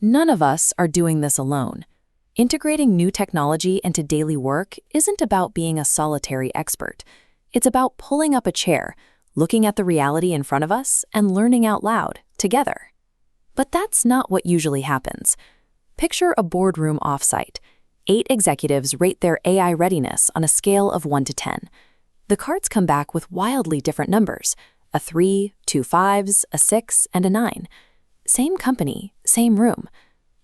None of us are doing this alone. Integrating new technology into daily work isn't about being a solitary expert. It's about pulling up a chair, looking at the reality in front of us, and learning out loud, together. But that's not what usually happens. Picture a boardroom offsite. 8 executives rate their AI readiness on a scale of 1 to 10. The cards come back with wildly different numbers: a 3, 2 5s, a 6, and a 9. Same company, same room.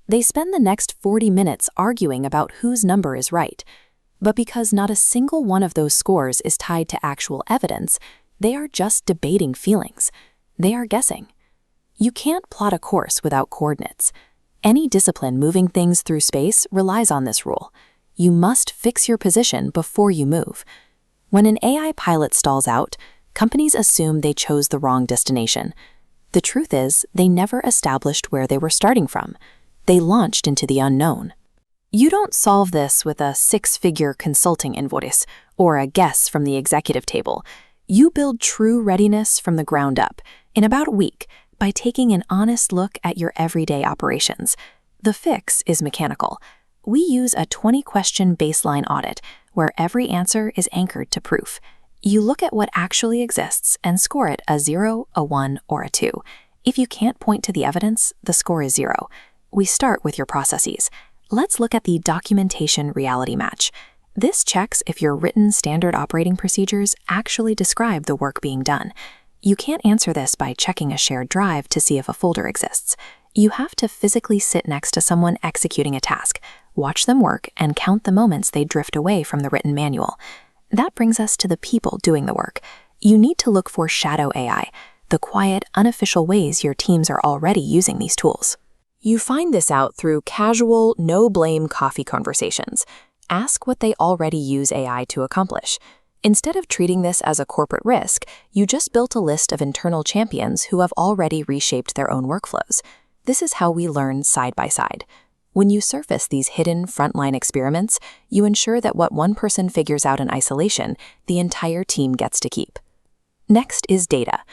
They spend the next 40 minutes arguing about whose number is right. But because not a single one of those scores is tied to actual evidence, they are just debating feelings. They are guessing. You can't plot a course without coordinates. Any discipline moving things through space relies on this rule. You must fix your position before you move. When an AI pilot stalls out, companies assume they chose the wrong destination. The truth is, they never established where they were starting from. They launched into the unknown. You don't solve this with a 6-figure consulting invoice or a guess from the executive table. You build true readiness from the ground up in about a week by taking an honest look at your everyday operations. The fix is mechanical. We use a 20-question baseline audit where every answer is anchored to proof. You look at what actually exists and score it a 0, a 1, or a 2. If you can't point to the evidence, the score is 0. We start with your processes. Let's look at the documentation reality match. This checks if your written standard operating procedures actually describe the work being done. You can't answer this by checking a shared drive to see if a folder exists. You have to physically sit next to someone executing a task, watch them work, and count the moments they drift away from the written manual. That brings us to the people doing the work. You need to look for shadow AI, the quiet, unofficial ways your teams are already using these tools. You find this out through casual, no-blame coffee conversations. Ask what they already use AI to accomplish. Instead of treating this as a corporate risk, you just built a list of internal champions who have already reshaped their own workflows. This is how we learn side by side. When you surface these hidden frontline experiments, you ensure that what one person figures out in isolation, the entire team gets to keep. Next is data.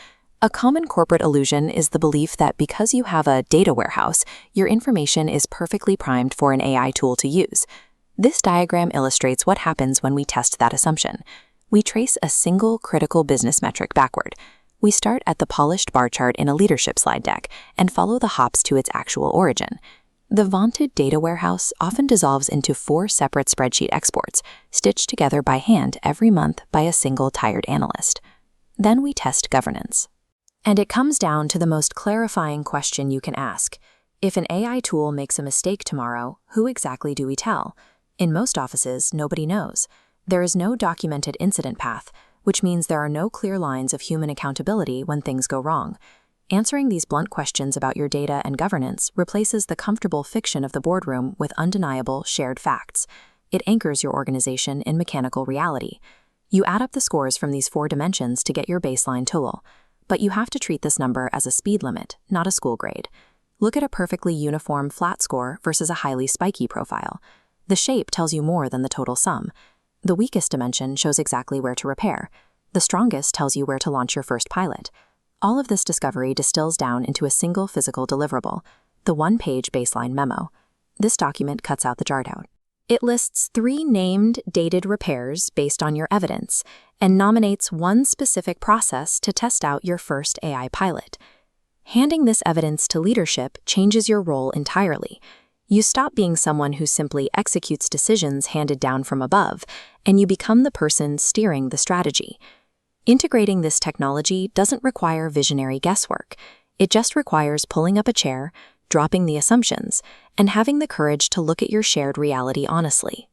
A common corporate illusion is the belief that because you have a data warehouse, your information is perfectly primed for an AI tool to use. This diagram illustrates what happens when we test that assumption. We trace a single critical business metric backward. We start at the polished bar chart in a leadership slide deck and follow the hops to its actual origin. The vaunted data warehouse often dissolves into 4 separate spreadsheet exports, stitched together by hand every month by a single tired analyst. Then we test governance. And it comes down to the most clarifying question you can ask. If an AI tool makes a mistake tomorrow, who exactly do we tell? In most offices, nobody knows. There is no documented incident path, which means there are no clear lines of human accountability when things go wrong. Answering these blunt questions about your data and governance replaces the comfortable fiction of the boardroom with undeniable, shared facts. It anchors your organization in mechanical reality. You add up the scores from these 4 dimensions to get your baseline total. But you have to treat this number as a speed limit, not a school grade. Look at a perfectly uniform flat score versus a highly spiky profile. The shape tells you more than the total sum. The weakest dimension shows exactly where to repair. The strongest tells you where to launch your first pilot. All of this discovery distills down into a single physical deliverable, the 1-page baseline memo. This document cuts out the jar out. It lists 3 named, dated repairs based on your evidence and nominates one specific process to test out your first AI pilot. Handing this evidence to leadership changes your role entirely. You stop being someone who simply executes decisions handed down from above, and you become the person steering the strategy. Integrating this technology doesn't require visionary guesswork. It just requires pulling up a chair, dropping the assumptions, and having the courage to look at your shared reality honestly.